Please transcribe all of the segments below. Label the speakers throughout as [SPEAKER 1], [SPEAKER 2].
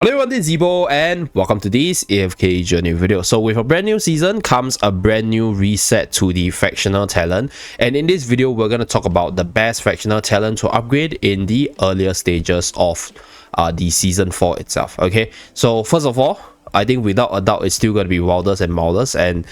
[SPEAKER 1] Hello everyone, this is Zeeebo and welcome to this AFK journey video. So with a brand new season comes a brand new reset to the Factional talent, and in this video we're going to talk about the best Factional talent to upgrade in the earlier stages of the season 4 itself. Okay, so first of all, I think without a doubt it's still going to be Wilders and Maulers, and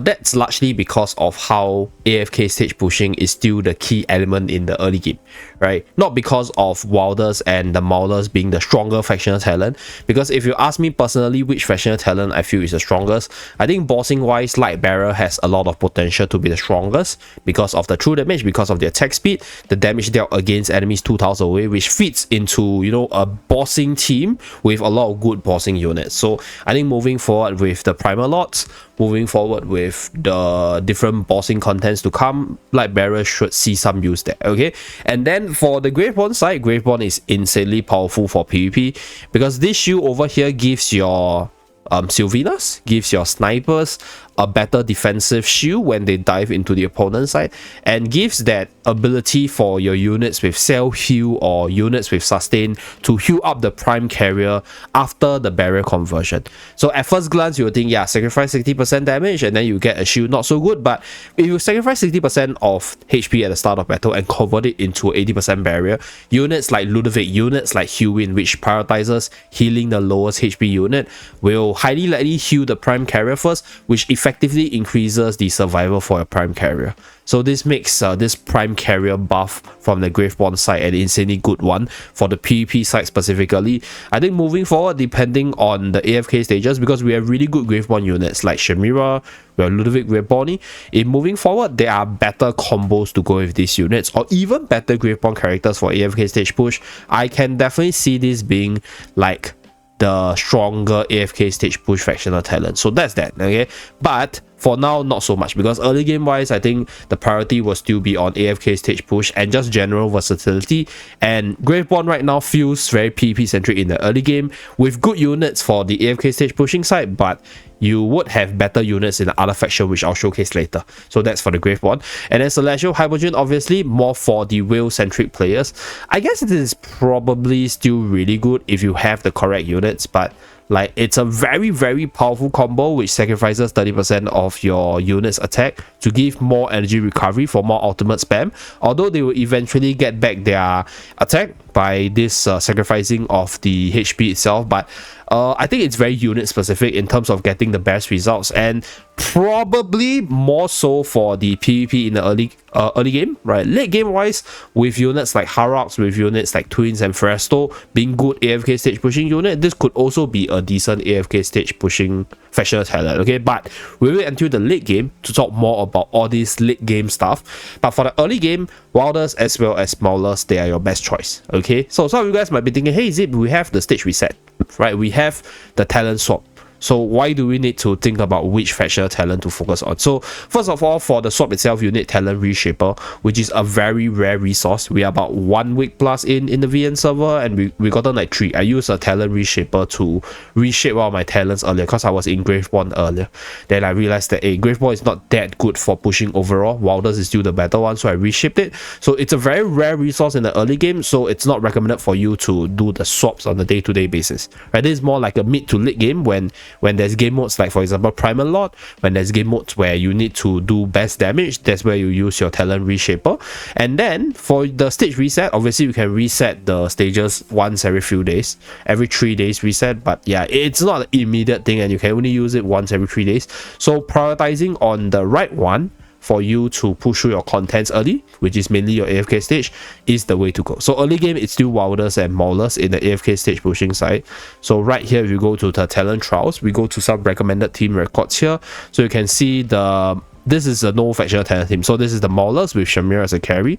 [SPEAKER 1] that's largely because of how AFK stage pushing is still the key element in the early game, right? Not because of Wilders and the Maulers being the stronger Factional talent, because if you ask me personally which Factional talent I feel is the strongest, I think bossing wise Lightbearer has a lot of potential to be the strongest because of the true damage, because of the attack speed, the damage dealt against enemies 2 tiles away, which fits into, you know, a bossing team with a lot of good bossing units. So I think moving forward with the primer lots, moving forward with the different bossing contents to come, Lightbearer should see some use there. Okay, and then for the Graveborn side, Graveborn is insanely powerful for PvP because this shield over here gives your Sylvanas, gives your snipers a better defensive shield when they dive into the opponent's side, and gives that ability for your units with cell heal or units with sustain to heal up the prime carrier after the barrier conversion. So at first glance you would think, yeah, sacrifice 60% damage and then you get a shield, not so good. But if you sacrifice 60% of HP at the start of battle and convert it into 80% barrier, units like Ludovic, units like Hewin, which prioritizes healing the lowest HP unit, will highly likely heal the prime carrier first, which effectively increases the survival for your prime carrier. So this makes this prime carrier buff from the Graveborn side an insanely good one for the PvP side specifically. I think moving forward, depending on the AFK stages, because we have really good Graveborn units like Shamira, we have Ludovic Graveborn, in moving forward there are better combos to go with these units, or even better Graveborn characters for AFK stage push. I can definitely see this being like the stronger AFK stage push Factional talent. So that's that. Okay, but for now not so much, because early game wise I think the priority will still be on AFK stage push and just general versatility, and Graveborn right now feels very PvP centric in the early game with good units for the AFK stage pushing side, but you would have better units in the other faction, which I'll showcase later. So that's for the Graveborn. And then Celestial Hypogean, obviously more for the whale-centric players. I guess it is probably still really good if you have the correct units, but like it's a very powerful combo which sacrifices 30% of your unit's attack to give more energy recovery for more ultimate spam, although they will eventually get back their attack by this sacrificing of the HP itself. But I think it's very unit specific in terms of getting the best results, and probably more so for the PvP in the early game, right? Late game wise, with units like Harox, with units like Twins and Fresto being good AFK stage pushing unit, this could also be a decent AFK stage pushing Factional talent. Okay, but we'll wait until the late game to talk more about all this late game stuff. But for the early game, Wilders as well as Maulers, they are your best choice. Okay, so some of you guys might be thinking, hey Zip, we have the stage reset, right? We have the talent swap. So why do we need to think about which Factional talent to focus on? So first of all, for the swap itself, you need Talent Reshaper, which is a very rare resource. We are about 1 week plus in the VN server, and we gotten like 3. I used a Talent Reshaper to reshape one of my talents earlier because I was in Graveborn earlier. Then I realized that Graveborn is not that good for pushing overall. Wilders is still the better one, so I reshaped it. So it's a very rare resource in the early game, so it's not recommended for you to do the swaps on a day-to-day basis. Right? This is more like a mid to late game when there's game modes like, for example, Primal Lot, when there's game modes where you need to do best damage, that's where you use your Talent Reshaper. And then for the stage reset, obviously you can reset the stages once every few days, every 3 days reset, but yeah, it's not an immediate thing and you can only use it once every 3 days. So prioritizing on the right one for you to push through your contents early, which is mainly your AFK stage, is the way to go. So early game, it's still Wilders and Maulers in the AFK stage pushing side. So right here, if you go to the talent trials, we go to some recommended team records here. So you can see this is a no Factional talent team. So this is the Maulers with Shamir as a carry.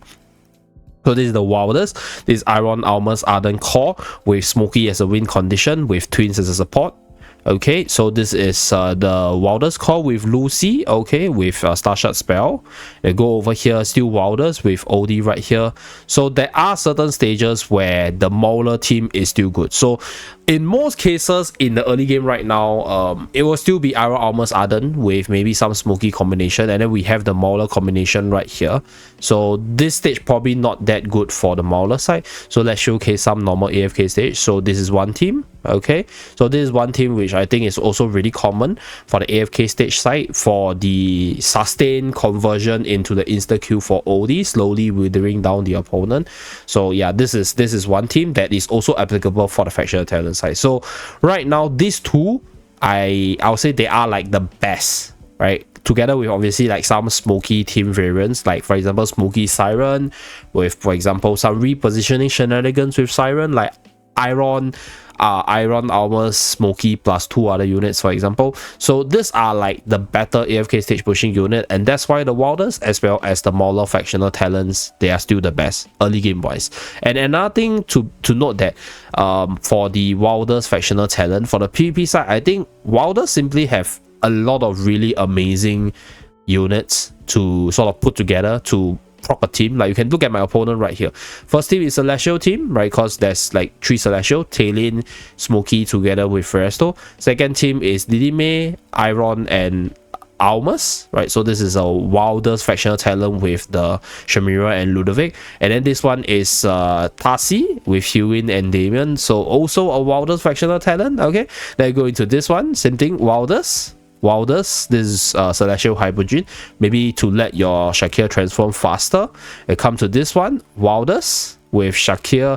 [SPEAKER 1] So this is the Wilders. This is Iron Almas Ardent Core with Smokey as a win condition with Twins as a support. Okay, so this is the Wildest Call with Lucy, okay, with Starshot Spell. They go over here, still Wildest with OD right here. So there are certain stages where the Mauler team is still good. So in most cases in the early game right now, it will still be Iron Almost Ardent with maybe some smoky combination, and then we have the Mauler combination right here. So this stage probably not that good for the Mauler side. So let's showcase some normal AFK stage. So this is one team. Okay, so this is one team which I think is also really common for the AFK stage side, for the sustained conversion into the insta kill for OD, slowly withering down the opponent. So yeah, this is one team that is also applicable for the Factional Talent side. So right now these two, I'll say they are like the best, right? Together with obviously like some smoky team variants, like for example Smoky Siren, with for example some repositioning shenanigans with Siren, like Iron Almost Smoky plus 2 other units, for example. So these are like the better AFK stage pushing unit, and that's why the Wildest as well as the Mauler Factional Talents, they are still the best early game wise. And another thing to note that for the Wildest Factional Talent, for the PvP side, I think Wildest simply have a lot of really amazing units to sort of put together to proper team. Like you can look at my opponent right here. First team is Celestial team, right? Because there's like 3 Celestial, Tailin, Smoky together with Resto. Second team is Lilime, Iron, and Almas, right? So this is a Wildest Factional Talent with the Shamira and Ludovic. And then this one is Tasi with Hewin and Damien. So also a Wildest Factional Talent. Okay, then go into this one, same thing, Wildest, this is Celestial Hypogean, maybe to let your Shakir transform faster. And come to this one, Wildest with Shakir,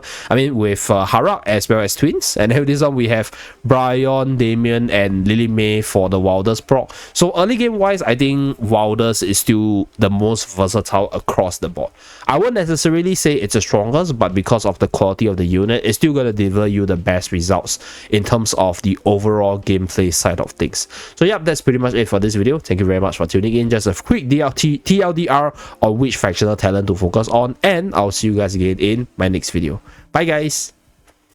[SPEAKER 1] with Harak as well as twins. And then this one we have Brian, Damien, and Lily May for the Wildest proc. So early game wise, I think Wildest is still the most versatile across the board. I won't necessarily say it's the strongest, but because of the quality of the unit, it's still going to deliver you the best results in terms of the overall gameplay side of things. So yeah, that's pretty much it for this video. Thank you very much for tuning in. Just a quick TLDR on which factional talent to focus on, and I'll see you guys again in my next video. Bye guys.